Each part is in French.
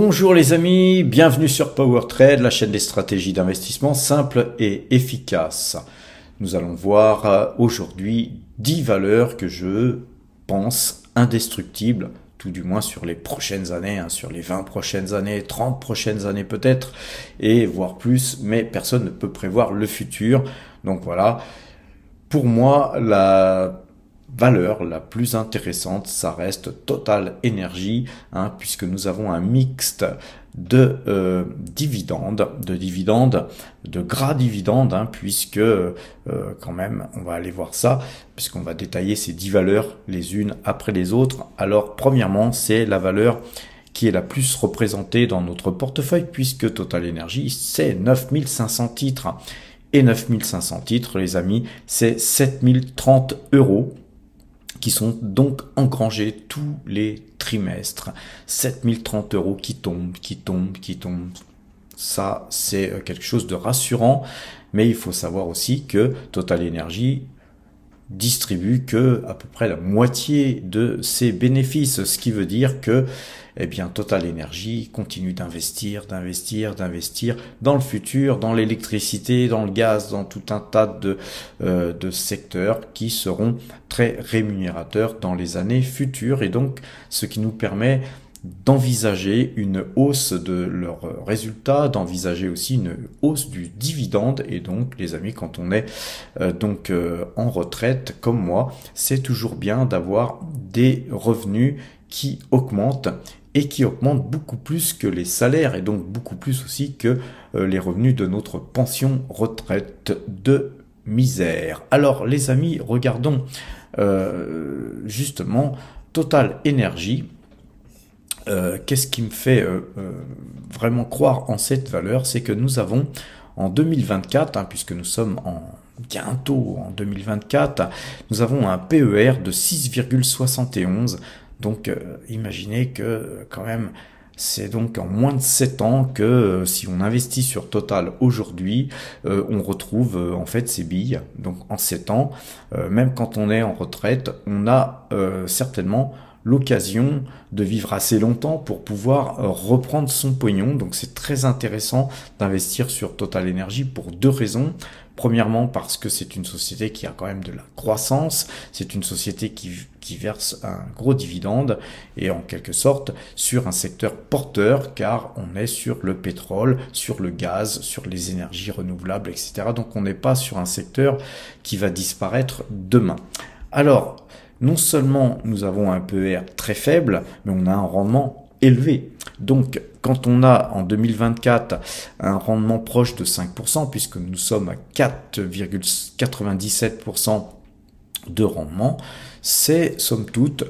Bonjour les amis, bienvenue sur PowerTrade, la chaîne des stratégies d'investissement simples et efficaces. Nous allons voir aujourd'hui 10 valeurs que je pense indestructibles, tout du moins sur les prochaines années, sur les 20 prochaines années, 30 prochaines années peut-être, et voire plus, mais personne ne peut prévoir le futur. Donc voilà, pour moi, la valeur la plus intéressante, ça reste Total Energy, puisque nous avons un mixte de dividendes, de gras dividendes, puisque quand même, on va aller voir ça, puisqu'on va détailler ces 10 valeurs les unes après les autres. Alors, premièrement, c'est la valeur qui est la plus représentée dans notre portefeuille, puisque Total Energy, c'est 9500 titres. Et 9500 titres, les amis, c'est 7030 € qui sont donc engrangés tous les trimestres. 7030 € qui tombent. Ça, c'est quelque chose de rassurant, mais il faut savoir aussi que Total Energy distribue que à peu près la moitié de ses bénéfices, ce qui veut dire que Total Energy continue d'investir dans le futur, dans l'électricité, dans le gaz, dans tout un tas de secteurs qui seront très rémunérateurs dans les années futures, et donc ce qui nous permet d'envisager une hausse de leurs résultats, d'envisager aussi une hausse du dividende. Et donc les amis, quand on est en retraite comme moi, c'est toujours bien d'avoir des revenus qui augmentent et qui augmentent beaucoup plus que les salaires, et donc beaucoup plus aussi que les revenus de notre pension retraite de misère. Alors les amis, regardons justement Total Energy. Qu'est-ce qui me fait vraiment croire en cette valeur? C'est que nous avons en 2024, puisque nous sommes bientôt en 2024, nous avons un PER de 6,71. Donc imaginez que quand même c'est donc en moins de 7 ans que si on investit sur Total aujourd'hui, on retrouve en fait ces billes. Donc en 7 ans, même quand on est en retraite, on a certainement l'occasion de vivre assez longtemps pour pouvoir reprendre son pognon. Donc c'est très intéressant d'investir sur Total Energy pour deux raisons. Premièrement, parce que c'est une société qui a quand même de la croissance, c'est une société qui verse un gros dividende, et en quelque sorte sur un secteur porteur, car on est sur le pétrole, sur le gaz, sur les énergies renouvelables, etc. Donc on n'est pas sur un secteur qui va disparaître demain. Alors, non seulement nous avons un PER très faible, mais on a un rendement élevé. Donc, quand on a en 2024 un rendement proche de 5%, puisque nous sommes à 4,97% de rendement, c'est somme toute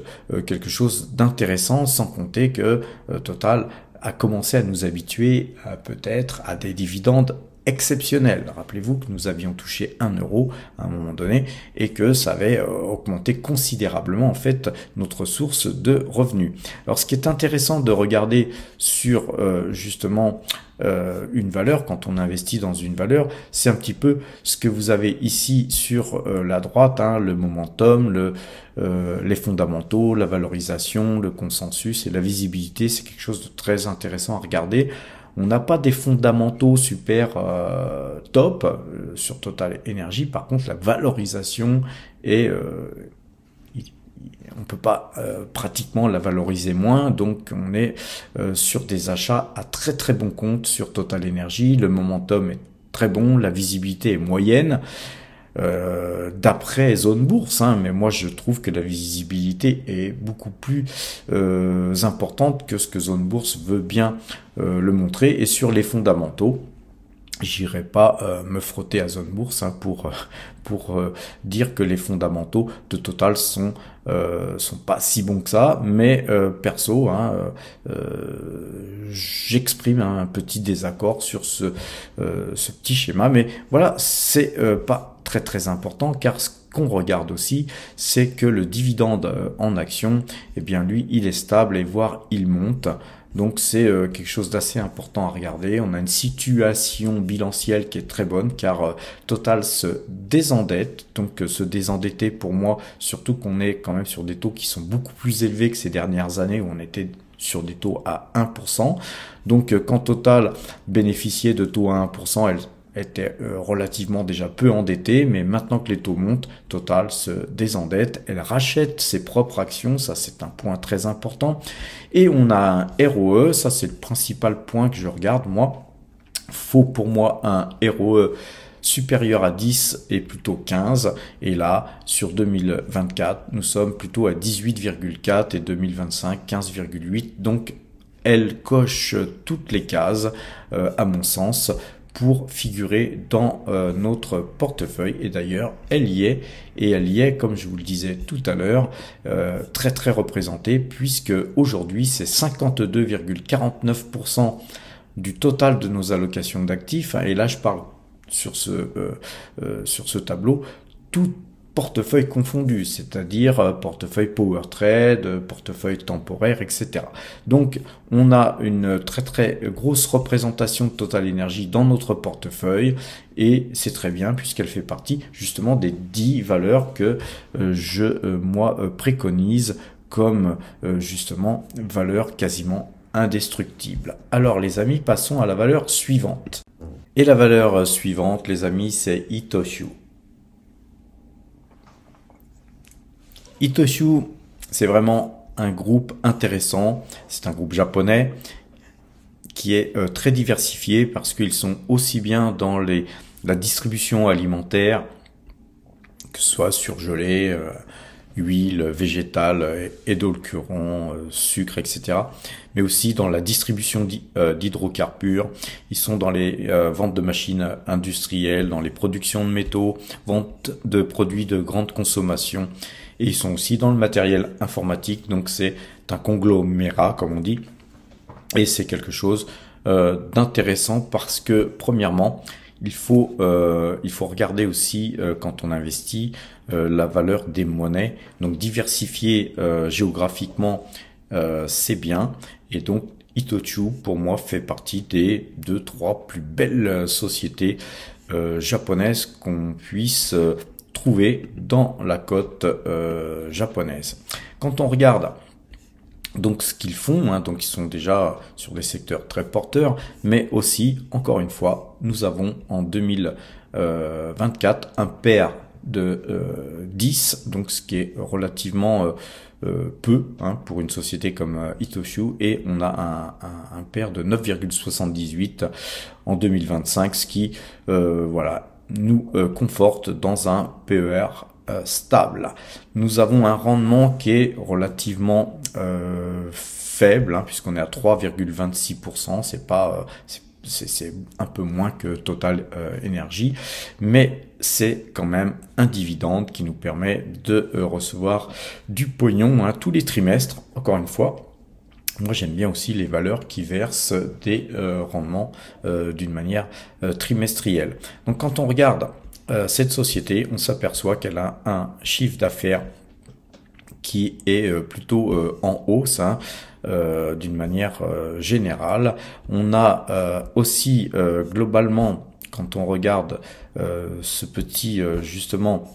quelque chose d'intéressant, sans compter que Total a commencé à nous habituer peut-être à des dividendes exceptionnel. Rappelez-vous que nous avions touché 1 € à un moment donné, et que ça avait augmenté considérablement en fait notre source de revenus. Alors ce qui est intéressant de regarder sur justement une valeur, quand on investit dans une valeur, c'est un petit peu ce que vous avez ici sur la droite, le momentum, les fondamentaux, la valorisation, le consensus et la visibilité. C'est quelque chose de très intéressant à regarder. On n'a pas des fondamentaux super top sur Total Energy. Par contre, la valorisation est on peut pas pratiquement la valoriser moins. Donc, on est sur des achats à très très bon compte sur Total Energy. Le momentum est très bon, la visibilité est moyenne. D'après Zone Bourse, mais moi je trouve que la visibilité est beaucoup plus importante que ce que Zone Bourse veut bien le montrer. Et sur les fondamentaux, j'irai pas me frotter à Zone Bourse pour dire que les fondamentaux de Total sont pas si bons que ça, mais perso, j'exprime un petit désaccord sur ce petit schéma. Mais voilà, c'est pas très important, car ce qu'on regarde aussi, c'est que le dividende en action, lui, il est stable, et voire il monte. Donc c'est quelque chose d'assez important à regarder. On a une situation bilancielle qui est très bonne, car Total se désendette. Donc se désendetter, pour moi, surtout qu'on est quand même sur des taux qui sont beaucoup plus élevés que ces dernières années, où on était sur des taux à 1%. Donc quand Total bénéficiait de taux à 1%, elle était relativement déjà peu endettée, mais maintenant que les taux montent, Total se désendette, elle rachète ses propres actions, ça c'est un point très important. Et on a un ROE, ça c'est le principal point que je regarde moi. Faut pour moi un ROE supérieur à 10 et plutôt 15. Et là, sur 2024, nous sommes plutôt à 18,4 et 2025, 15,8. Donc, elle coche toutes les cases, à mon sens, pour figurer dans notre portefeuille. Et d'ailleurs, elle y est. Et elle y est, comme je vous le disais tout à l'heure, très très représentée, puisque aujourd'hui, c'est 52,49% du total de nos allocations d'actifs. Et là, je parle sur ce tableau, tout portefeuille confondu, c'est-à-dire portefeuille power trade, portefeuille temporaire, etc. Donc, on a une très très grosse représentation de Total Energy dans notre portefeuille et c'est très bien puisqu'elle fait partie justement des 10 valeurs que moi préconise comme justement valeurs quasiment indestructible. Alors les amis, passons à la valeur suivante. Et la valeur suivante, les amis, c'est Itochu. Itochu, c'est vraiment un groupe intéressant. C'est un groupe japonais qui est très diversifié parce qu'ils sont aussi bien dans la distribution alimentaire, que ce soit surgelé, huile végétale, édulcorant, sucre, etc. Mais aussi dans la distribution d'hydrocarbures. Ils sont dans les ventes de machines industrielles, dans les productions de métaux, vente de produits de grande consommation. Et ils sont aussi dans le matériel informatique. Donc c'est un conglomérat, comme on dit. Et c'est quelque chose d'intéressant parce que, premièrement, il faut regarder aussi quand on investit la valeur des monnaies. Donc diversifier géographiquement, c'est bien. Et donc Itochu, pour moi, fait partie des 2-3 plus belles sociétés japonaises qu'on puisse trouver dans la cote japonaise. Quand on regarde donc ce qu'ils font, donc ils sont déjà sur des secteurs très porteurs, mais aussi, encore une fois, nous avons en 2024 un pair de 10, donc ce qui est relativement peu pour une société comme Itochu, et on a un pair de 9,78 en 2025, ce qui nous conforte dans un PER stable. Nous avons un rendement qui est relativement faible, puisqu'on est à 3,26%. C'est un peu moins que Total Energy, mais c'est quand même un dividende qui nous permet de recevoir du pognon tous les trimestres. Encore une fois, moi j'aime bien aussi les valeurs qui versent des rendements d'une manière trimestrielle. Donc quand on regarde cette société, on s'aperçoit qu'elle a un chiffre d'affaires qui est plutôt en hausse, d'une manière générale. On a aussi globalement, quand on regarde ce petit justement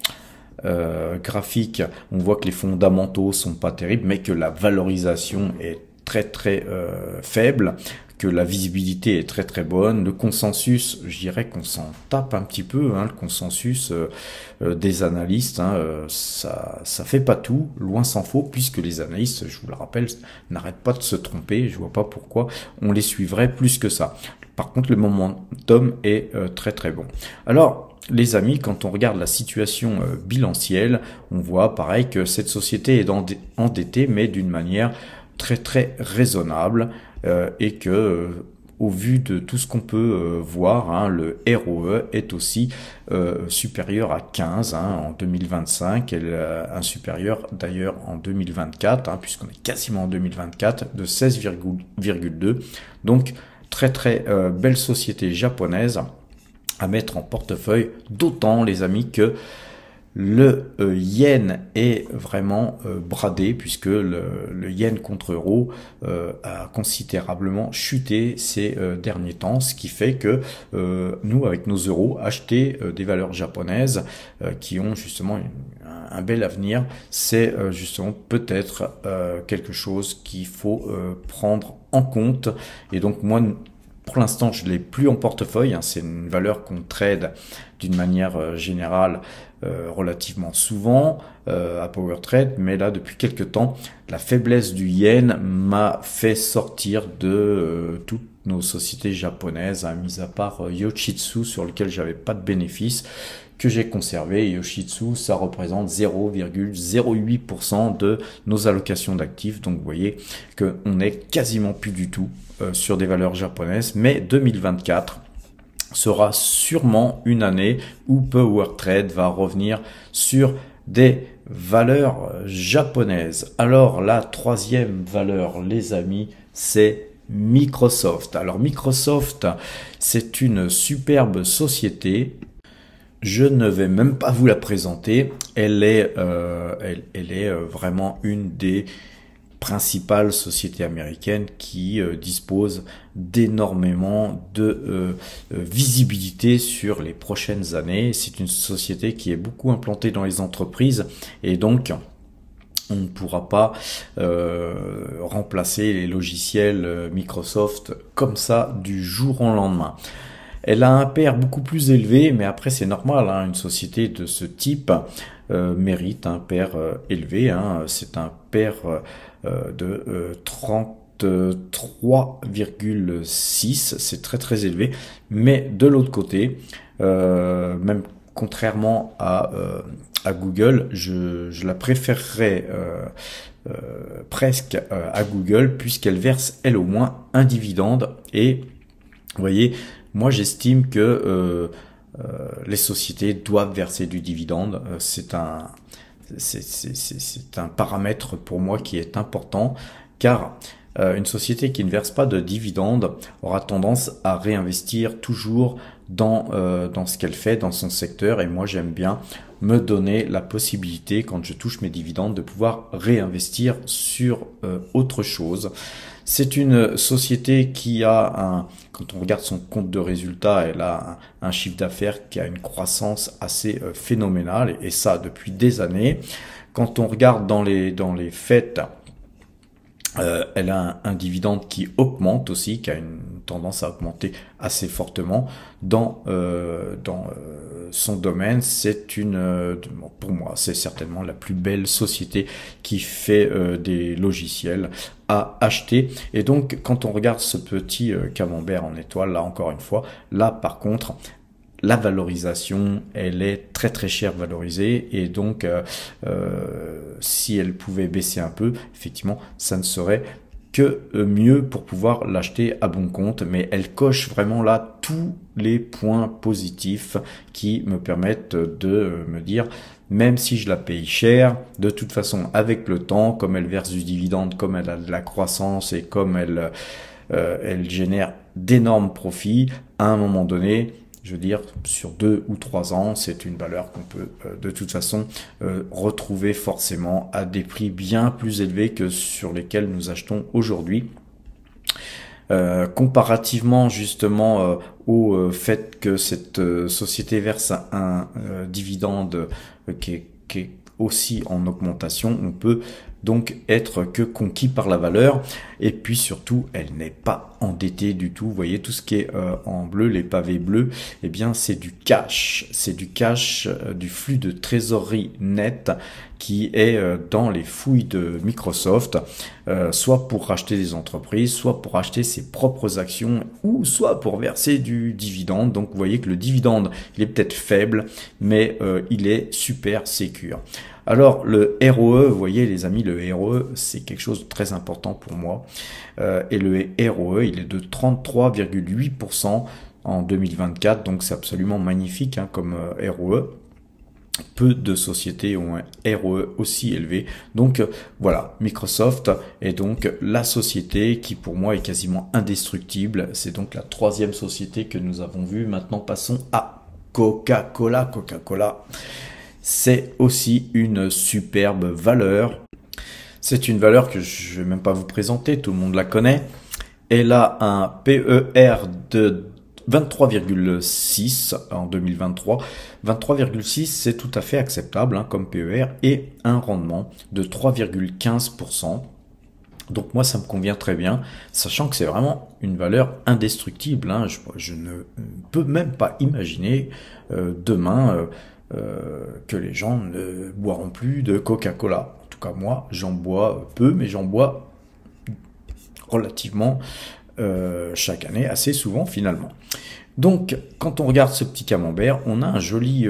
graphique, on voit que les fondamentaux sont pas terribles, mais que la valorisation est très très faible, que la visibilité est très très bonne. Le consensus, je dirais qu'on s'en tape un petit peu, le consensus des analystes, ça fait pas tout, loin s'en faut, puisque les analystes, je vous le rappelle, n'arrêtent pas de se tromper. Je vois pas pourquoi on les suivrait plus que ça. Par contre, le momentum est très très bon. Alors, les amis, quand on regarde la situation bilancielle, on voit pareil que cette société est endettée, mais d'une manière très très raisonnable, et que au vu de tout ce qu'on peut voir, le ROE est aussi supérieur à 15 en 2025, et un supérieur d'ailleurs en 2024, puisqu'on est quasiment en 2024, de 16,2. Donc très très belle société japonaise à mettre en portefeuille, d'autant les amis que le yen est vraiment bradé, puisque le yen contre euro a considérablement chuté ces derniers temps, ce qui fait que nous, avec nos euros, acheter des valeurs japonaises qui ont justement un bel avenir. C'est justement peut-être quelque chose qu'il faut prendre en compte. Et donc moi, pour l'instant, je ne l'ai plus en portefeuille. C'est une valeur qu'on trade d'une manière générale relativement souvent à PowerTrade. Mais là, depuis quelques temps, la faiblesse du yen m'a fait sortir de toutes nos sociétés japonaises, mis à part Yoshitsu sur lequel j'avais pas de bénéfice, que j'ai conservé. Yoshitsu, ça représente 0,08% de nos allocations d'actifs. Donc vous voyez qu'on est quasiment plus du tout sur des valeurs japonaises. Mais 2024 sera sûrement une année où PowerTrade va revenir sur des valeurs japonaises. Alors la troisième valeur, les amis, c'est Microsoft. Alors Microsoft, c'est une superbe société. Je ne vais même pas vous la présenter. Elle est vraiment une des principales sociétés américaines qui dispose d'énormément de visibilité sur les prochaines années. C'est une société qui est beaucoup implantée dans les entreprises et donc on ne pourra pas remplacer les logiciels Microsoft comme ça du jour au lendemain. Elle a un PER beaucoup plus élevé, mais après c'est normal, une société de ce type mérite un PER élevé. C'est un PER de 33,6, c'est très élevé. Mais de l'autre côté, même contrairement à Google, je la préférerais presque à Google puisqu'elle verse elle au moins un dividende. Et vous voyez, moi j'estime que les sociétés doivent verser du dividende. C'est un paramètre pour moi qui est important, car une société qui ne verse pas de dividende aura tendance à réinvestir toujours dans ce qu'elle fait, dans son secteur. Et moi j'aime bien me donner la possibilité, quand je touche mes dividendes, de pouvoir réinvestir sur autre chose. C'est une société qui a quand on regarde son compte de résultats, elle a un chiffre d'affaires qui a une croissance assez phénoménale, et ça depuis des années. Quand on regarde dans les faits, elle a un dividende qui augmente aussi, qui a une tendance à augmenter assez fortement dans son domaine. C'est pour moi, c'est certainement la plus belle société qui fait des logiciels à acheter. Et donc, quand on regarde ce petit camembert en étoile, là encore une fois, là par contre, la valorisation, elle est très chère valorisée, et donc si elle pouvait baisser un peu, effectivement, ça ne serait que mieux pour pouvoir l'acheter à bon compte. Mais elle coche vraiment là tous les points positifs qui me permettent de me dire, même si je la paye cher, de toute façon, avec le temps, comme elle verse du dividende, comme elle a de la croissance et comme elle génère d'énormes profits, à un moment donné, je veux dire, sur 2 ou 3 ans, c'est une valeur qu'on peut de toute façon retrouver forcément à des prix bien plus élevés que sur lesquels nous achetons aujourd'hui. Comparativement justement au fait que cette société verse un dividende qui est aussi en augmentation, on peut donc être que conquis par la valeur. Et puis surtout, elle n'est pas endettée du tout. Vous voyez, tout ce qui est en bleu, les pavés bleus, eh bien c'est du cash. C'est du cash, du flux de trésorerie net qui est dans les fouilles de Microsoft, soit pour racheter des entreprises, soit pour acheter ses propres actions, ou soit pour verser du dividende. Donc vous voyez que le dividende, il est peut-être faible, mais il est super sécure. Alors le ROE, vous voyez les amis, le ROE c'est quelque chose de très important pour moi, et le ROE il est de 33,8% en 2024, donc c'est absolument magnifique comme ROE. Peu de sociétés ont un ROE aussi élevé. Donc voilà, Microsoft est donc la société qui pour moi est quasiment indestructible. C'est donc la troisième société que nous avons vue. Maintenant passons à Coca-Cola. Coca-Cola, c'est aussi une superbe valeur. C'est une valeur que je ne vais même pas vous présenter, tout le monde la connaît. Elle a un PER de 23,6 en 2023. 23,6, c'est tout à fait acceptable hein, comme PER et un rendement de 3,15%. Donc moi, ça me convient très bien, sachant que c'est vraiment une valeur indestructible. Hein. Je ne peux même pas imaginer demain que les gens ne boiront plus de Coca-Cola. En tout cas, moi, j'en bois peu, mais j'en bois relativement chaque année, assez souvent finalement. Donc, quand on regarde ce petit camembert, on a un joli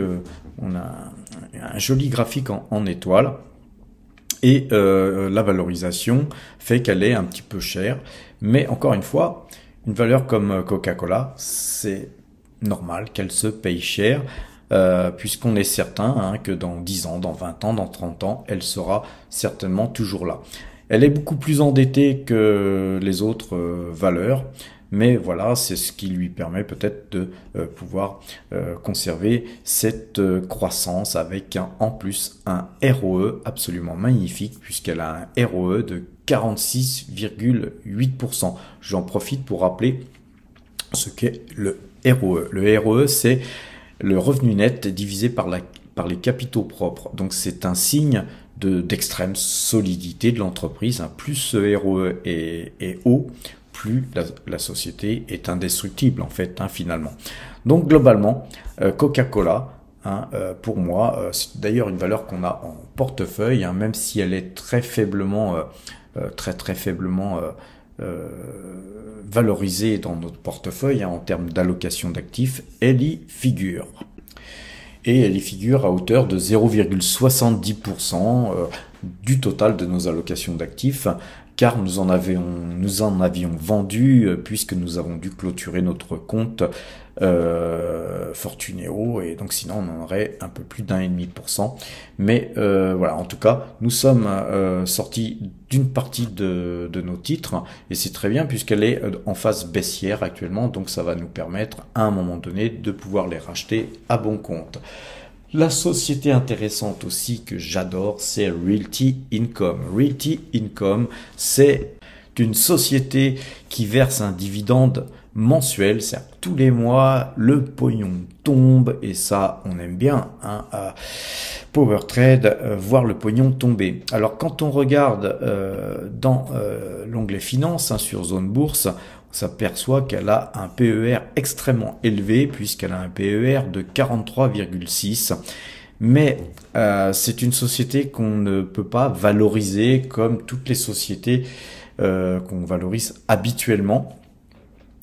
graphique en étoile. Et la valorisation fait qu'elle est un petit peu chère. Mais encore une fois, une valeur comme Coca-Cola, c'est normal qu'elle se paye cher, puisqu'on est certain hein, que dans 10 ans, dans 20 ans, dans 30 ans, elle sera certainement toujours là. Elle est beaucoup plus endettée que les autres valeurs, mais voilà, c'est ce qui lui permet peut-être de pouvoir conserver cette croissance avec en plus un ROE absolument magnifique, puisqu'elle a un ROE de 46,8%. J'en profite pour rappeler ce qu'est le ROE. Le ROE, c'est le revenu net divisé par les capitaux propres. Donc c'est un signe d'extrême solidité de l'entreprise. Plus ce ROE est haut, plus la société est indestructible en fait, hein, finalement. Donc globalement, Coca-Cola, hein, pour moi, c'est d'ailleurs une valeur qu'on a en portefeuille, hein, même si elle est très faiblement, très faiblement valorisée dans notre portefeuille, hein, en termes d'allocation d'actifs, elle y figure. Et elle y figure à hauteur de 0,70% du total de nos allocations d'actifs, car nous en avions vendu puisque nous avons dû clôturer notre compte Fortunéo, et donc sinon on en aurait un peu plus d'1,5%. Mais voilà, en tout cas, nous sommes sortis d'une partie de nos titres, et c'est très bien puisqu'elle est en phase baissière actuellement, donc ça va nous permettre à un moment donné de pouvoir les racheter à bon compte. La société intéressante aussi que j'adore, c'est Realty Income. Realty Income, c'est une société qui verse un dividende mensuel, c'est tous les mois, le pognon tombe, et ça, on aime bien, hein, à Power Trade, voir le pognon tomber. Alors, quand on regarde dans l'onglet Finance, hein, sur Zone Bourse, on s'aperçoit qu'elle a un PER extrêmement élevé, puisqu'elle a un PER de 43,6. Mais c'est une société qu'on ne peut pas valoriser comme toutes les sociétés qu'on valorise habituellement.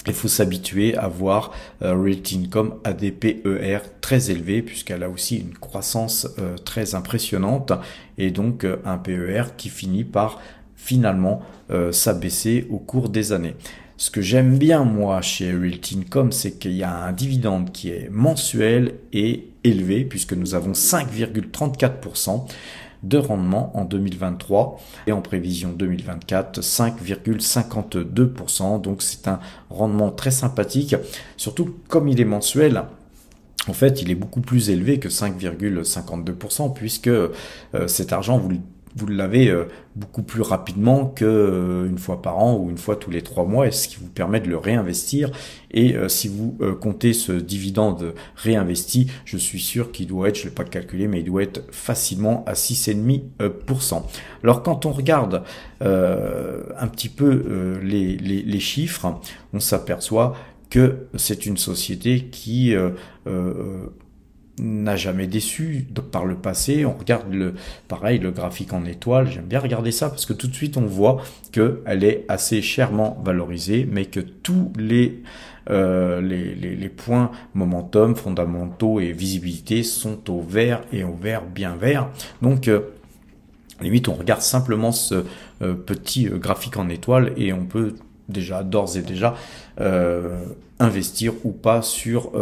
Il faut s'habituer à voir Realty Income à des PER très élevés, puisqu'elle a aussi une croissance très impressionnante, et donc un PER qui finit par finalement s'abaisser au cours des années. Ce que j'aime bien moi chez Realty Income, c'est qu'il y a un dividende qui est mensuel et élevé, puisque nous avons 5,34% de rendement en 2023, et en prévision 2024 5,52%. donc c'est un rendement très sympathique, surtout comme il est mensuel. En fait, il est beaucoup plus élevé que 5,52%, puisque cet argent vous l'avez beaucoup plus rapidement qu'une fois par an ou une fois tous les 3 mois, et ce qui vous permet de le réinvestir. Et si vous comptez ce dividende réinvesti, je suis sûr qu'il doit être, je ne l'ai pas calculé, mais il doit être facilement à 6,5%. Alors quand on regarde un petit peu les chiffres, on s'aperçoit que c'est une société qui n'a jamais déçu par le passé. On regarde le graphique en étoile, j'aime bien regarder ça parce que tout de suite on voit qu'elle est assez chèrement valorisée, mais que tous les points momentum, fondamentaux et visibilité sont au vert, et au vert bien vert. Donc limite on regarde simplement ce petit graphique en étoile et on peut déjà d'ores et déjà investir ou pas sur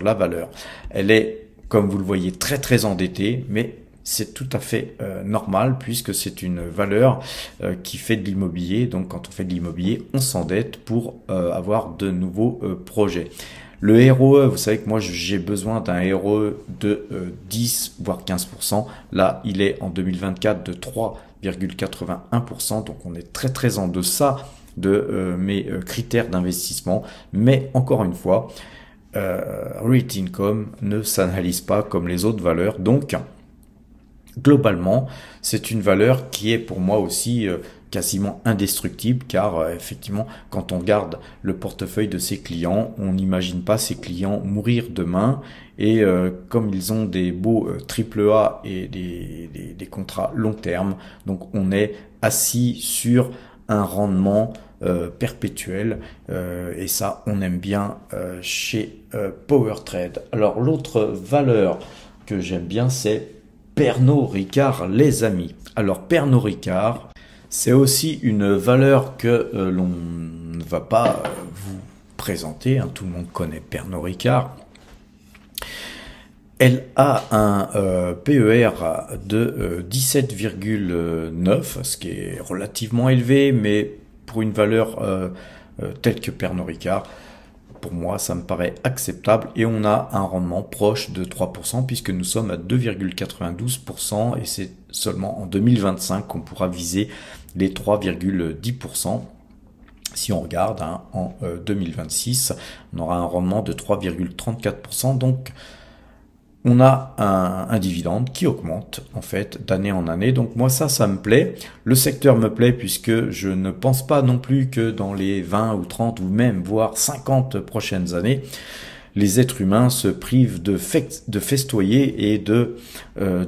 la valeur. Elle est, comme vous le voyez, très très endettée, mais c'est tout à fait normal, puisque c'est une valeur qui fait de l'immobilier. Donc quand on fait de l'immobilier, on s'endette pour avoir de nouveaux projets. Le ROE, vous savez que moi j'ai besoin d'un ROE de 10 voire 15%. Là, il est en 2024 de 3,81%, donc on est très très en deçà de mes critères d'investissement. Mais encore une fois, REIT Income ne s'analyse pas comme les autres valeurs. Donc, globalement, c'est une valeur qui est pour moi aussi quasiment indestructible, car effectivement, quand on garde le portefeuille de ses clients, on n'imagine pas ses clients mourir demain. Et comme ils ont des beaux AAA et des contrats long terme, donc on est assis sur un rendement perpétuel, et ça on aime bien chez PowerTrade. Alors l'autre valeur que j'aime bien, c'est Pernod Ricard, les amis. Alors Pernod Ricard, c'est aussi une valeur que l'on ne va pas vous présenter, hein. Tout le monde connaît Pernod Ricard. Elle a un PER de 17,9, ce qui est relativement élevé, mais pour une valeur telle que Pernod Ricard, pour moi, ça me paraît acceptable, et on a un rendement proche de 3% puisque nous sommes à 2,92%, et c'est seulement en 2025 qu'on pourra viser les 3,10%. Si on regarde en 2026, on aura un rendement de 3,34%. Donc, on a un dividende qui augmente en fait d'année en année. Donc moi ça me plaît. Le secteur me plaît puisque je ne pense pas non plus que dans les 20 ou 30 ou même voire 50 prochaines années, les êtres humains se privent de festoyer et de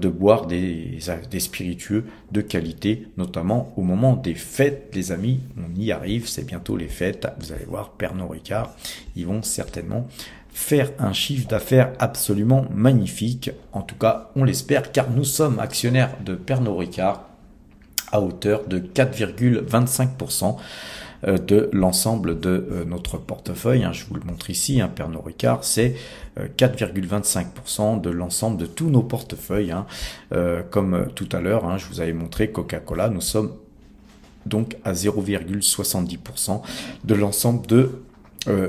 boire des spiritueux de qualité, notamment au moment des fêtes. Les amis, on y arrive, c'est bientôt les fêtes. Vous allez voir, Pernod Ricard, ils vont certainement faire un chiffre d'affaires absolument magnifique. En tout cas, on l'espère, car nous sommes actionnaires de Pernod Ricard à hauteur de 4,25% de l'ensemble de notre portefeuille. Je vous le montre ici, Pernod Ricard, c'est 4,25% de l'ensemble de tous nos portefeuilles. Comme tout à l'heure, je vous avais montré Coca-Cola, nous sommes donc à 0,70% de l'ensemble de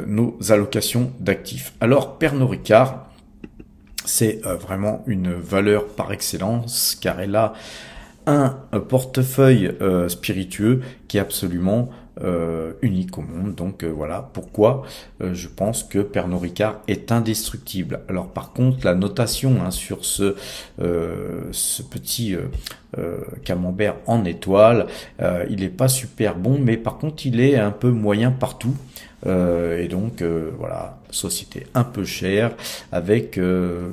nos allocations d'actifs. Alors Pernod Ricard, c'est vraiment une valeur par excellence, car elle a un portefeuille spiritueux qui est absolument unique au monde. Donc voilà pourquoi je pense que Pernod Ricard est indestructible. Alors par contre, la notation sur ce petit camembert en étoile, il n'est pas super bon, mais par contre il est un peu moyen partout. Et donc voilà, société un peu chère avec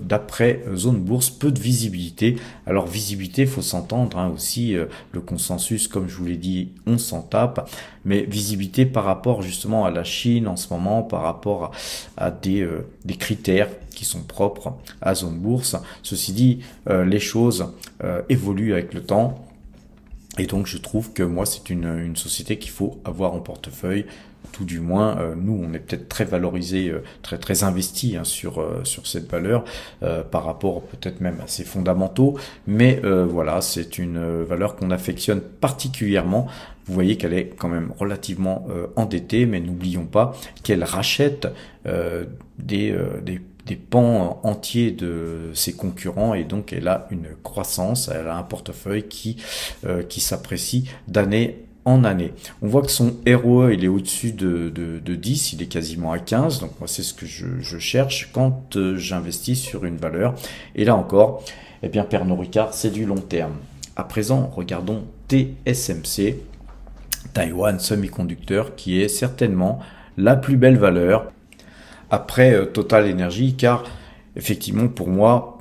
d'après Zone Bourse peu de visibilité. Alors visibilité, faut s'entendre aussi, le consensus, comme je vous l'ai dit, on s'en tape, mais visibilité par rapport justement à la Chine en ce moment, par rapport à des critères qui sont propres à Zone Bourse. Ceci dit, les choses évoluent avec le temps, et donc je trouve que moi c'est une société qu'il faut avoir en portefeuille. Tout du moins, nous, on est peut-être très valorisé, très investi sur cette valeur par rapport peut-être même à ses fondamentaux. Mais voilà, c'est une valeur qu'on affectionne particulièrement. Vous voyez qu'elle est quand même relativement endettée, mais n'oublions pas qu'elle rachète des pans entiers de ses concurrents, et donc elle a une croissance, elle a un portefeuille qui s'apprécie d'année en année. On voit que son ROE, il est au-dessus de 10, il est quasiment à 15, donc moi c'est ce que je cherche quand j'investis sur une valeur. Et là encore, eh bien Pernod Ricard, c'est du long terme. À présent, regardons TSMC, Taiwan Semiconductor, qui est certainement la plus belle valeur après Total Energy, car effectivement pour moi,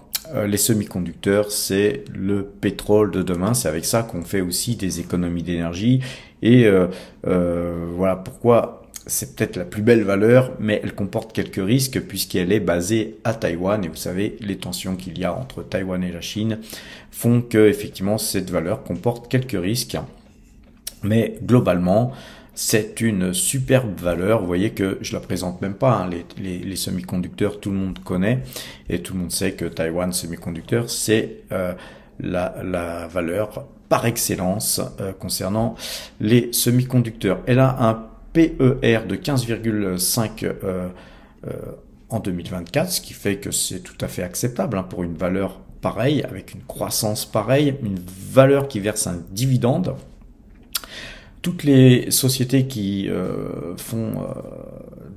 les semi-conducteurs, c'est le pétrole de demain. C'est avec ça qu'on fait aussi des économies d'énergie. Et voilà pourquoi c'est peut-être la plus belle valeur, mais elle comporte quelques risques puisqu'elle est basée à Taïwan. Et vous savez, les tensions qu'il y a entre Taïwan et la Chine font que effectivement cette valeur comporte quelques risques. Mais globalement, c'est une superbe valeur. Vous voyez que je la présente même pas. Les semi-conducteurs, tout le monde connaît, et tout le monde sait que Taiwan Semiconductor, c'est la valeur par excellence concernant les semi-conducteurs. Elle a un PER de 15,5 en 2024, ce qui fait que c'est tout à fait acceptable pour une valeur pareille, avec une croissance pareille, une valeur qui verse un dividende. toutes les sociétés qui font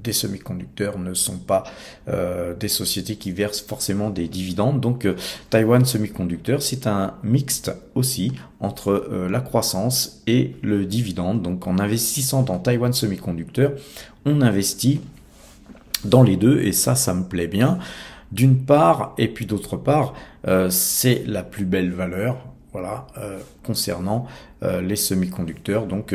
des semi-conducteurs ne sont pas des sociétés qui versent forcément des dividendes. Donc Taiwan Semiconductor, c'est un mixte aussi entre la croissance et le dividende. Donc en investissant dans Taiwan Semiconductor, on investit dans les deux et ça me plaît bien. D'une part, et puis d'autre part, c'est la plus belle valeur. Voilà, concernant les semi-conducteurs. Donc,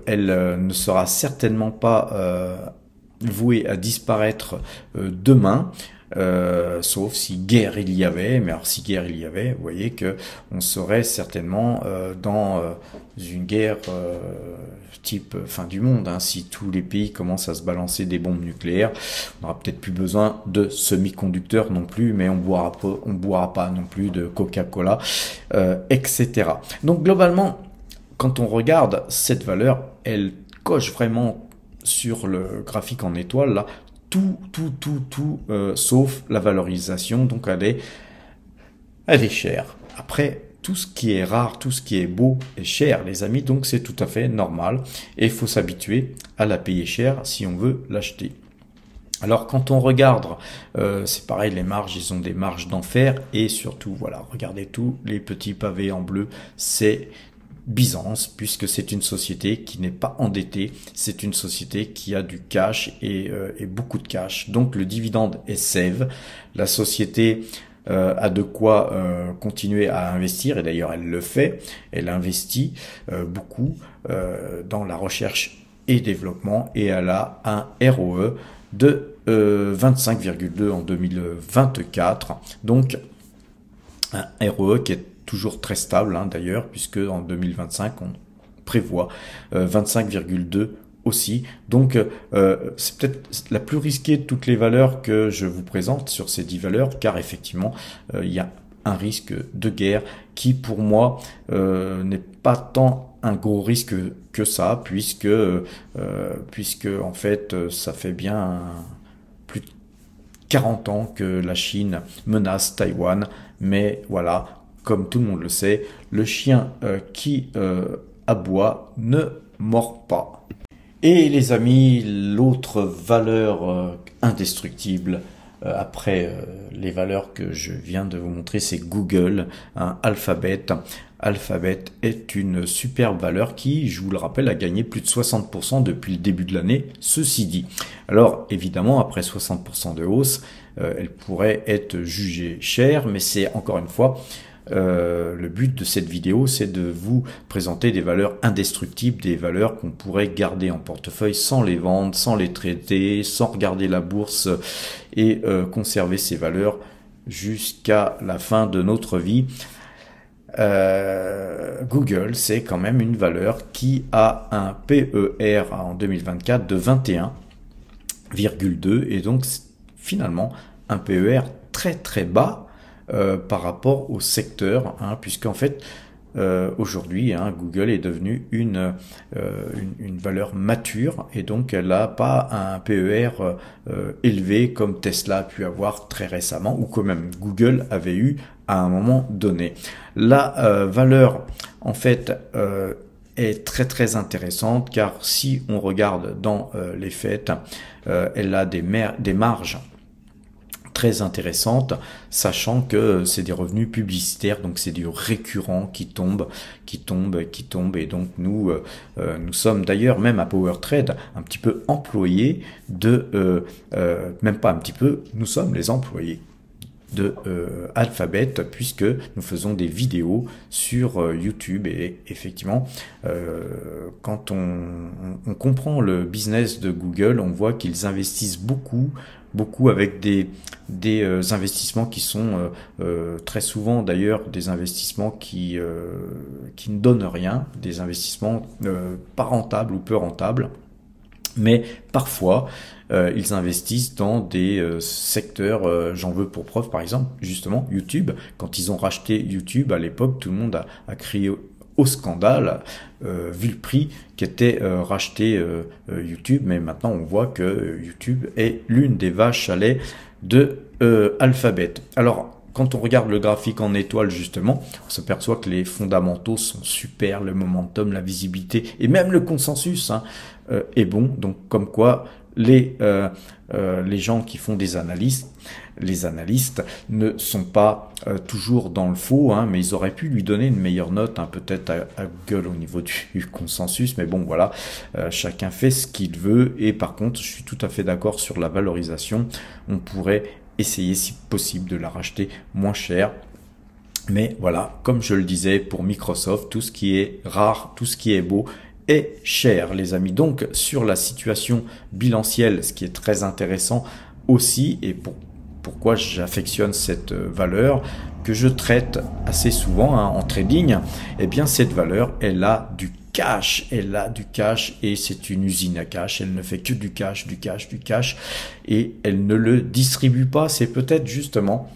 elle ne sera certainement pas vouée à disparaître demain, sauf si guerre il y avait. Mais alors, si guerre il y avait, vous voyez que on serait certainement dans une guerre type fin du monde, hein. Si tous les pays commencent à se balancer des bombes nucléaires, on n'aura peut-être plus besoin de semi-conducteurs non plus, mais on boira pas non plus de Coca-Cola, etc. Donc globalement, quand on regarde cette valeur, elle coche vraiment sur le graphique en étoile là, tout, sauf la valorisation. Donc elle est chère. Après, tout ce qui est rare, tout ce qui est beau est cher, les amis, donc c'est tout à fait normal. Et il faut s'habituer à la payer cher si on veut l'acheter. Alors quand on regarde, c'est pareil, les marges, ils ont des marges d'enfer. Et surtout, voilà, regardez tous les petits pavés en bleu, c'est Byzance, puisque c'est une société qui n'est pas endettée, c'est une société qui a du cash et beaucoup de cash. Donc le dividende est safe, la société a de quoi continuer à investir, et d'ailleurs elle le fait, elle investit beaucoup dans la recherche et développement, et elle a un ROE de 25,2 en 2024, donc un ROE qui est toujours très stable, hein, d'ailleurs, puisque en 2025 on prévoit 25,2 aussi. Donc c'est peut-être la plus risquée de toutes les valeurs que je vous présente sur ces 10 valeurs, car effectivement il y a un risque de guerre qui pour moi n'est pas tant un gros risque que ça, puisque en fait ça fait bien plus de 40 ans que la Chine menace Taïwan, mais voilà, comme tout le monde le sait, le chien qui aboie ne mord pas. Et les amis, l'autre valeur indestructible après les valeurs que je viens de vous montrer, c'est Google, hein, Alphabet. Alphabet est une superbe valeur qui, je vous le rappelle, a gagné plus de 60% depuis le début de l'année, ceci dit. Alors évidemment, après 60% de hausse, elle pourrait être jugée chère, mais c'est encore une fois le but de cette vidéo, c'est de vous présenter des valeurs indestructibles, des valeurs qu'on pourrait garder en portefeuille sans les vendre, sans les traiter, sans regarder la bourse, et conserver ces valeurs jusqu'à la fin de notre vie. Google, c'est quand même une valeur qui a un PER en 2024 de 21,2 et donc finalement un PER très bas par rapport au secteur, hein, puisqu'en fait aujourd'hui, hein, Google est devenu une valeur mature et donc elle n'a pas un PER élevé comme Tesla a pu avoir très récemment, ou quand même Google avait eu à un moment donné. La valeur en fait est très intéressante, car si on regarde dans les faits, elle a des marges très intéressante, sachant que c'est des revenus publicitaires, donc c'est du récurrent qui tombe, et donc nous sommes d'ailleurs même à PowerTrade un petit peu employés de, même pas un petit peu, nous sommes les employés de Alphabet, puisque nous faisons des vidéos sur YouTube, et effectivement quand on comprend le business de Google, on voit qu'ils investissent beaucoup avec des investissements qui sont très souvent d'ailleurs des investissements qui ne donnent rien, des investissements pas rentables ou peu rentables. Mais parfois, ils investissent dans des secteurs, j'en veux pour preuve par exemple, justement YouTube. Quand ils ont racheté YouTube, à l'époque, tout le monde a crié au scandale, vu le prix qu'était racheté YouTube. Mais maintenant, on voit que YouTube est l'une des vaches à lait de Alphabet. Alors, quand on regarde le graphique en étoile justement, on s'aperçoit que les fondamentaux sont super, le momentum, la visibilité et même le consensus est bon. Donc comme quoi les gens qui font des analyses, les analystes ne sont pas toujours dans le faux, mais ils auraient pu lui donner une meilleure note, peut-être à Google au niveau du consensus, mais bon voilà, chacun fait ce qu'il veut. Et par contre, je suis tout à fait d'accord sur la valorisation. On pourrait essayer si possible de la racheter moins cher. Mais voilà, comme je le disais pour Microsoft, tout ce qui est rare, tout ce qui est beau est cher, les amis. Donc sur la situation bilancielle, ce qui est très intéressant aussi, et pourquoi j'affectionne cette valeur que je traite assez souvent en trading, eh bien cette valeur, elle a du cash, et c'est une usine à cash. Elle ne fait que du cash, et elle ne le distribue pas. C'est peut-être justement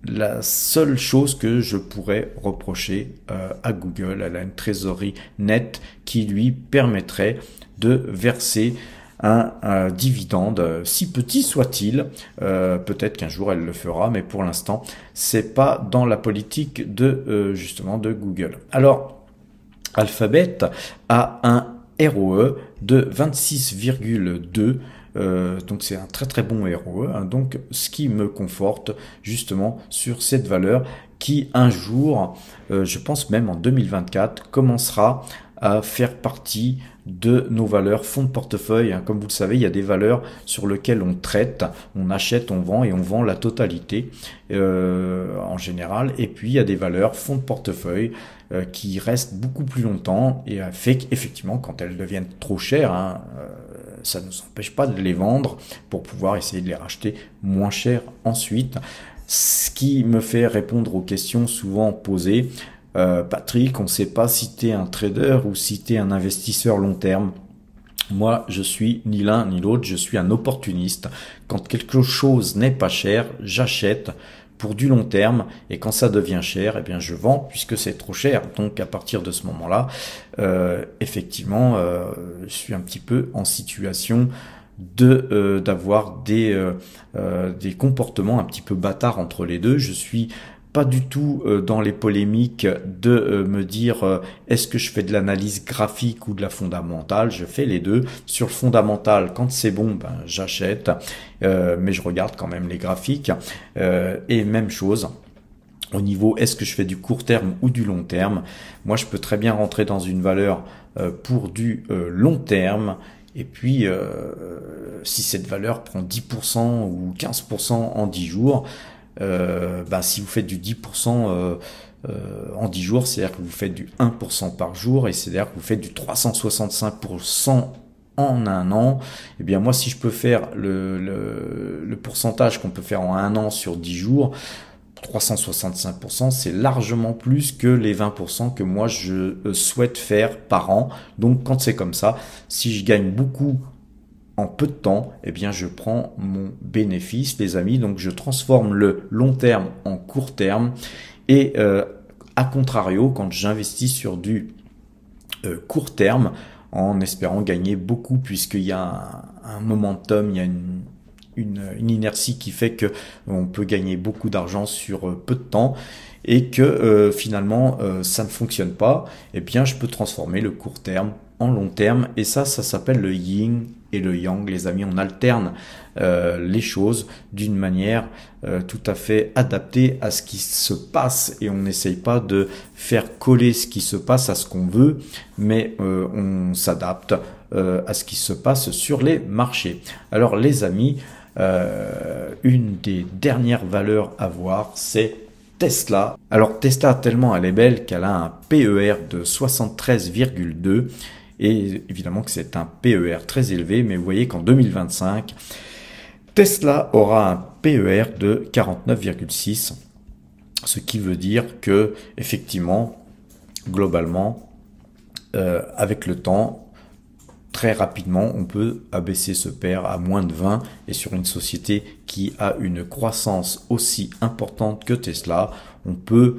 la seule chose que je pourrais reprocher à Google. Elle a une trésorerie nette qui lui permettrait de verser un dividende, si petit soit-il. Peut-être qu'un jour elle le fera, mais pour l'instant c'est pas dans la politique de justement de Google. Alors Alphabet a un ROE de 26,2, donc c'est un très bon ROE, donc ce qui me conforte justement sur cette valeur qui un jour, je pense même en 2024, commencera à faire partie de nos valeurs fonds de portefeuille. Comme vous le savez, il y a des valeurs sur lesquelles on traite, on achète, on vend et on vend la totalité en général. Et puis il y a des valeurs fonds de portefeuille qui restent beaucoup plus longtemps et fait qu'effectivement quand elles deviennent trop chères, ça ne nous empêche pas de les vendre pour pouvoir essayer de les racheter moins cher ensuite. Ce qui me fait répondre aux questions souvent posées. Patrick, on ne sait pas si tu es un trader ou si tu es un investisseur long terme. Moi, je suis ni l'un ni l'autre, je suis un opportuniste. Quand quelque chose n'est pas cher, j'achète pour du long terme, et quand ça devient cher, eh bien je vends puisque c'est trop cher. Donc à partir de ce moment-là, effectivement, je suis un petit peu en situation d'avoir des comportements un petit peu bâtards entre les deux. Je suis pas du tout dans les polémiques de me dire est-ce que je fais de l'analyse graphique ou de la fondamentale. Je fais les deux. Sur le fondamental, quand c'est bon, j'achète, mais je regarde quand même les graphiques. Et même chose au niveau est-ce que je fais du court terme ou du long terme. Moi, je peux très bien rentrer dans une valeur pour du long terme. Et puis, si cette valeur prend 10% ou 15% en 10 jours, si vous faites du 10% en 10 jours, c'est-à-dire que vous faites du 1% par jour, et c'est-à-dire que vous faites du 365% en un an. Et bien moi, si je peux faire le pourcentage qu'on peut faire en un an sur 10 jours, 365%, c'est largement plus que les 20% que moi je souhaite faire par an. Donc quand c'est comme ça, si je gagne beaucoup en peu de temps, eh bien je prends mon bénéfice, les amis. Donc je transforme le long terme en court terme. Et à contrario, quand j'investis sur du court terme, en espérant gagner beaucoup, puisqu'il y a un momentum, il y a une inertie qui fait que on peut gagner beaucoup d'argent sur peu de temps, et que finalement ça ne fonctionne pas, eh bien je peux transformer le court terme en long terme. Et ça s'appelle le yin et le yang, les amis. On alterne les choses d'une manière tout à fait adaptée à ce qui se passe, et on n'essaye pas de faire coller ce qui se passe à ce qu'on veut, mais on s'adapte à ce qui se passe sur les marchés. Alors les amis, une des dernières valeurs à voir, c'est Tesla. Alors Tesla, tellement elle est belle qu'elle a un PER de 73,2, et évidemment que c'est un PER très élevé, mais vous voyez qu'en 2025, Tesla aura un PER de 49,6, ce qui veut dire que effectivement, globalement, avec le temps, très rapidement, on peut abaisser ce PER à moins de 20, et sur une société qui a une croissance aussi importante que Tesla, on peut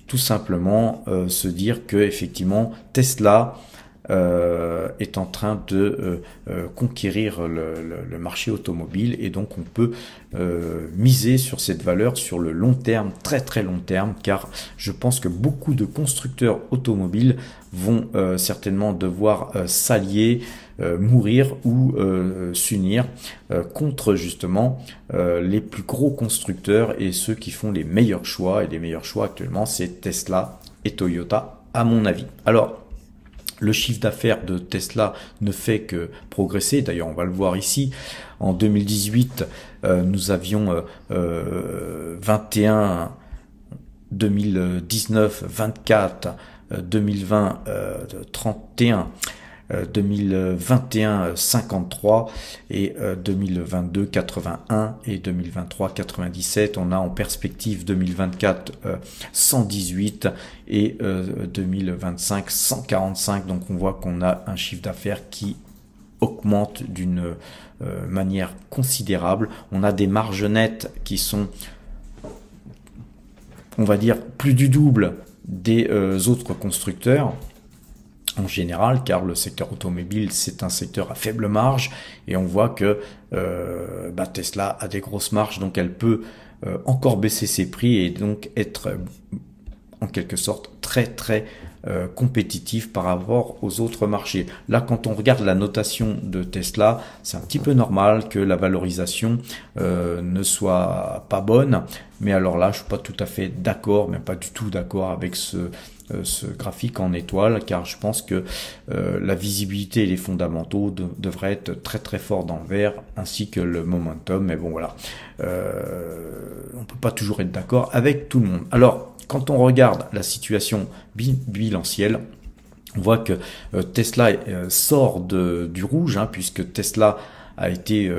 tout simplement se dire que effectivement Tesla est en train de conquérir le marché automobile, et donc on peut miser sur cette valeur sur le long terme, très très long terme, car je pense que beaucoup de constructeurs automobiles vont certainement devoir s'allier, mourir ou s'unir contre justement les plus gros constructeurs et ceux qui font les meilleurs choix. Et les meilleurs choix actuellement, c'est Tesla et Toyota, à mon avis. Alors, le chiffre d'affaires de Tesla ne fait que progresser. D'ailleurs, on va le voir ici. En 2018, nous avions 21, 2019, 24, 2020, 31, 2021, 53, et 2022, 81, et 2023, 97. On a en perspective 2024, 118, et 2025, 145. Donc on voit qu'on a un chiffre d'affaires qui augmente d'une manière considérable. On a des marges nettes qui sont, on va dire, plus du double des autres constructeurs en général, car le secteur automobile, c'est un secteur à faible marge, et on voit que Tesla a des grosses marges, donc elle peut encore baisser ses prix et donc être en quelque sorte très très compétitif par rapport aux autres marchés. Là, quand on regarde la notation de Tesla, c'est un petit peu normal que la valorisation ne soit pas bonne, mais alors là, je suis pas tout à fait d'accord, mais pas du tout d'accord avec ce graphique en étoile, car je pense que la visibilité et les fondamentaux devraient être très très forts dans le vert, ainsi que le momentum. Mais bon, voilà, on peut pas toujours être d'accord avec tout le monde. Alors, quand on regarde la situation bilancielle, on voit que Tesla sort du rouge, puisque Tesla a été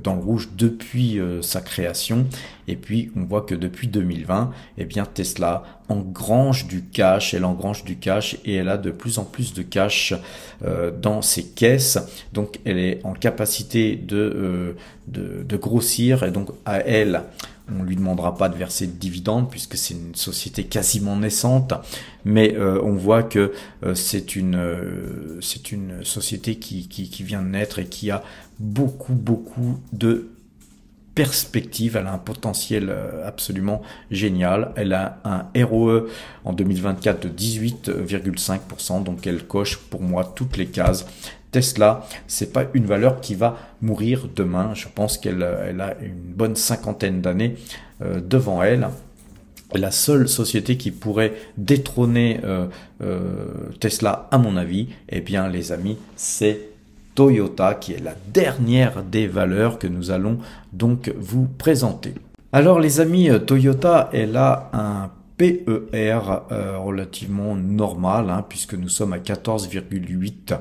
dans le rouge depuis sa création, et puis on voit que depuis 2020, eh bien Tesla engrange du cash, elle engrange du cash, et elle a de plus en plus de cash dans ses caisses, donc elle est en capacité de grossir, et donc à elle, on lui demandera pas de verser de dividendes puisque c'est une société quasiment naissante, mais on voit que c'est une société qui vient de naître et qui a beaucoup de perspectives. Elle a un potentiel absolument génial. Elle a un ROE en 2024 de 18,5%, donc elle coche pour moi toutes les cases. Tesla, c'est pas une valeur qui va mourir demain. Je pense qu'elle a une bonne cinquantaine d'années devant elle. La seule société qui pourrait détrôner Tesla, à mon avis, eh bien les amis, c'est Toyota, qui est la dernière des valeurs que nous allons donc vous présenter. Alors les amis, Toyota, elle a un PER relativement normal, puisque nous sommes à 14,8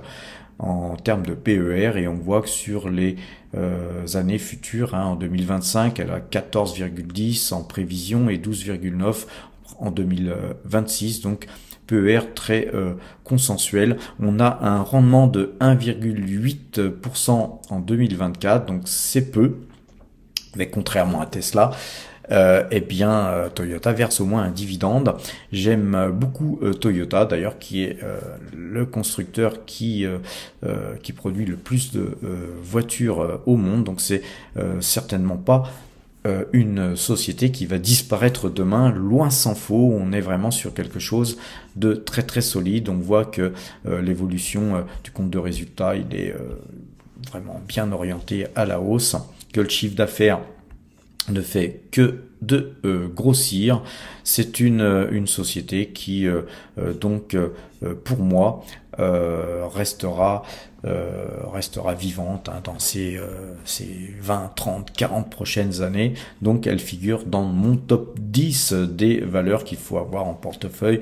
en termes de PER, et on voit que sur les années futures, en 2025, elle a 14,10 en prévision et 12,9 en 2026, donc PER très consensuel. On a un rendement de 1,8% en 2024, donc c'est peu, mais contrairement à Tesla, eh bien Toyota verse au moins un dividende. J'aime beaucoup Toyota, d'ailleurs, qui est le constructeur qui produit le plus de voitures au monde, donc c'est certainement pas une société qui va disparaître demain, loin s'en faut. On est vraiment sur quelque chose de très très solide. On voit que l'évolution du compte de résultat, il est vraiment bien orienté à la hausse, que le chiffre d'affaires ne fait que de grossir. C'est une société qui donc pour moi restera vivante dans ces 20, 30, 40 prochaines années. Donc elle figure dans mon top 10 des valeurs qu'il faut avoir en portefeuille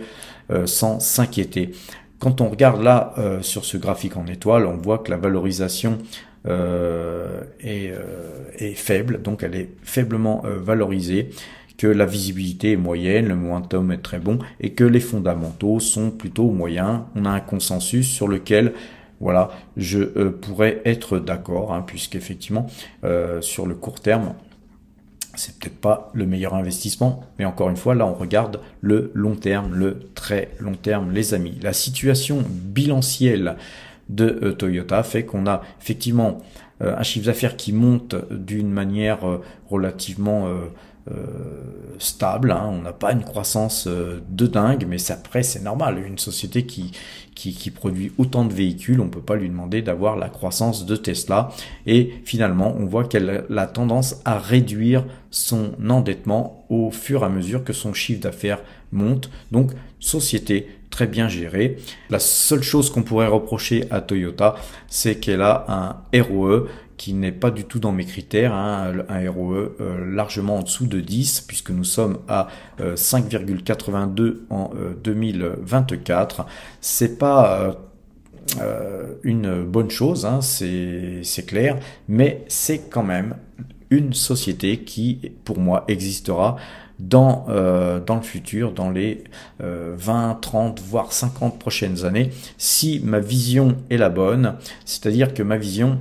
sans s'inquiéter. Quand on regarde là sur ce graphique en étoile, on voit que la valorisation est faible, donc elle est faiblement valorisée, que la visibilité est moyenne, le momentum est très bon, et que les fondamentaux sont plutôt moyens. On a un consensus sur lequel, voilà, je pourrais être d'accord, puisqu'effectivement sur le court terme, c'est peut-être pas le meilleur investissement, mais encore une fois, là, on regarde le long terme, le très long terme, les amis. La situation bilancielle de Toyota fait qu'on a effectivement un chiffre d'affaires qui monte d'une manière relativement stable, hein. On n'a pas une croissance de dingue, mais après c'est normal. Une société qui produit autant de véhicules, on peut pas lui demander d'avoir la croissance de Tesla. Et finalement, on voit qu'elle a tendance à réduire son endettement au fur et à mesure que son chiffre d'affaires monte. Donc, société très bien gérée. La seule chose qu'on pourrait reprocher à Toyota, c'est qu'elle a un ROE qui n'est pas du tout dans mes critères, hein, un ROE largement en dessous de 10, puisque nous sommes à 5,82 en 2024. C'est pas une bonne chose, hein, c'est clair, mais c'est quand même une société qui, pour moi, existera dans le futur, dans les 20, 30, voire 50 prochaines années, si ma vision est la bonne. C'est-à-dire que ma vision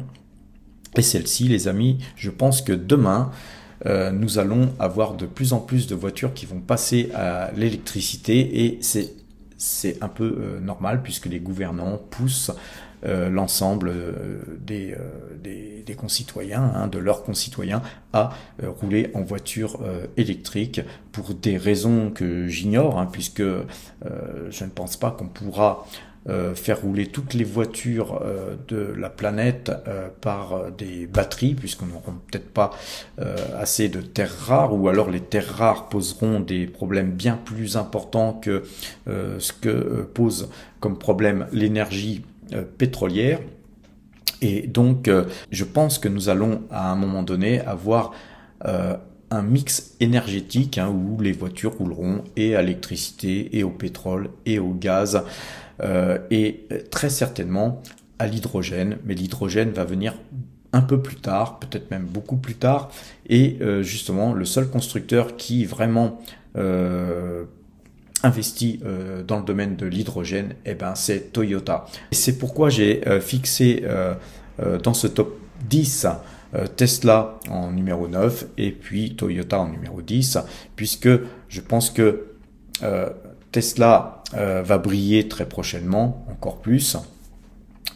est celle-ci, les amis. Je pense que demain, nous allons avoir de plus en plus de voitures qui vont passer à l'électricité, et c'est un peu normal puisque les gouvernants poussent l'ensemble des concitoyens, hein, de leurs concitoyens, à rouler en voiture électrique pour des raisons que j'ignore, hein, puisque je ne pense pas qu'on pourra faire rouler toutes les voitures de la planète par des batteries, puisqu'on n'aura peut-être pas assez de terres rares, ou alors les terres rares poseront des problèmes bien plus importants que ce que pose comme problème l'énergie pétrolière. Et donc je pense que nous allons à un moment donné avoir un mix énergétique, hein, où les voitures rouleront et à l'électricité et au pétrole et au gaz, et très certainement à l'hydrogène, mais l'hydrogène va venir un peu plus tard, peut-être même beaucoup plus tard, et justement le seul constructeur qui vraiment investi dans le domaine de l'hydrogène, eh ben, c'est Toyota. Et c'est pourquoi j'ai fixé dans ce top 10 Tesla en numéro 9 et puis Toyota en numéro 10, puisque je pense que Tesla va briller très prochainement, encore plus,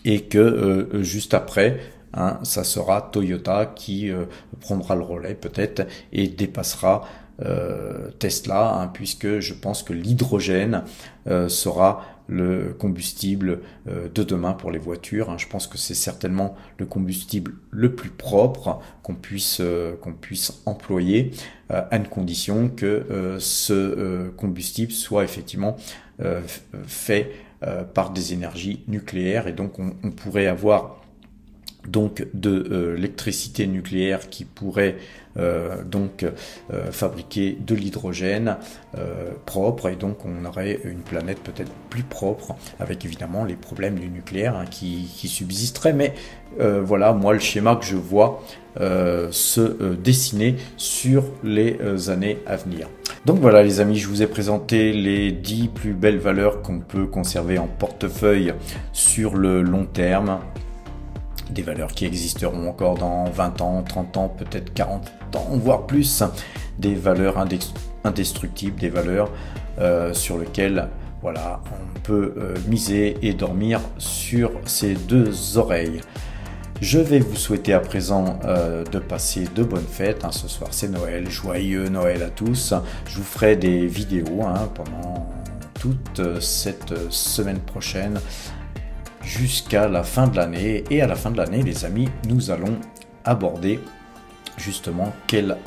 et que juste après, hein, ça sera Toyota qui prendra le relais peut-être et dépassera Tesla, hein, puisque je pense que l'hydrogène sera le combustible de demain pour les voitures, hein. Je pense que c'est certainement le combustible le plus propre qu'on puisse employer, à une condition que ce combustible soit effectivement fait par des énergies nucléaires, et donc on pourrait avoir donc de l'électricité nucléaire qui pourrait fabriquer de l'hydrogène propre, et donc on aurait une planète peut-être plus propre, avec évidemment les problèmes du nucléaire, hein, qui subsisteraient, mais voilà, moi le schéma que je vois se dessiner sur les années à venir. Donc voilà les amis, je vous ai présenté les 10 plus belles valeurs qu'on peut conserver en portefeuille sur le long terme. Des valeurs qui existeront encore dans 20 ans, 30 ans, peut-être 40 ans, voire plus. Des valeurs indestructibles, des valeurs sur lesquelles voilà, on peut miser et dormir sur ses deux oreilles. Je vais vous souhaiter à présent de passer de bonnes fêtes, hein. Ce soir c'est Noël, joyeux Noël à tous. Je vous ferai des vidéos, hein, pendant toute cette semaine prochaine, jusqu'à la fin de l'année. Et à la fin de l'année, les amis, nous allons aborder justement quel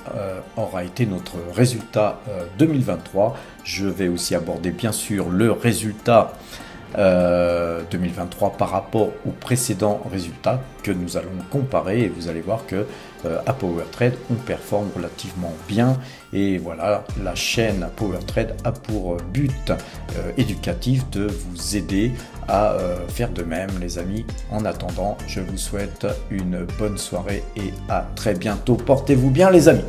aura été notre résultat 2023. Je vais aussi aborder bien sûr le résultat 2023 par rapport aux précédents résultats que nous allons comparer, et vous allez voir que à PowerTrade on performe relativement bien. Et voilà, la chaîne PowerTrade a pour but éducatif de vous aider à faire de même, les amis. En attendant, je vous souhaite une bonne soirée et à très bientôt. Portez-vous bien les amis.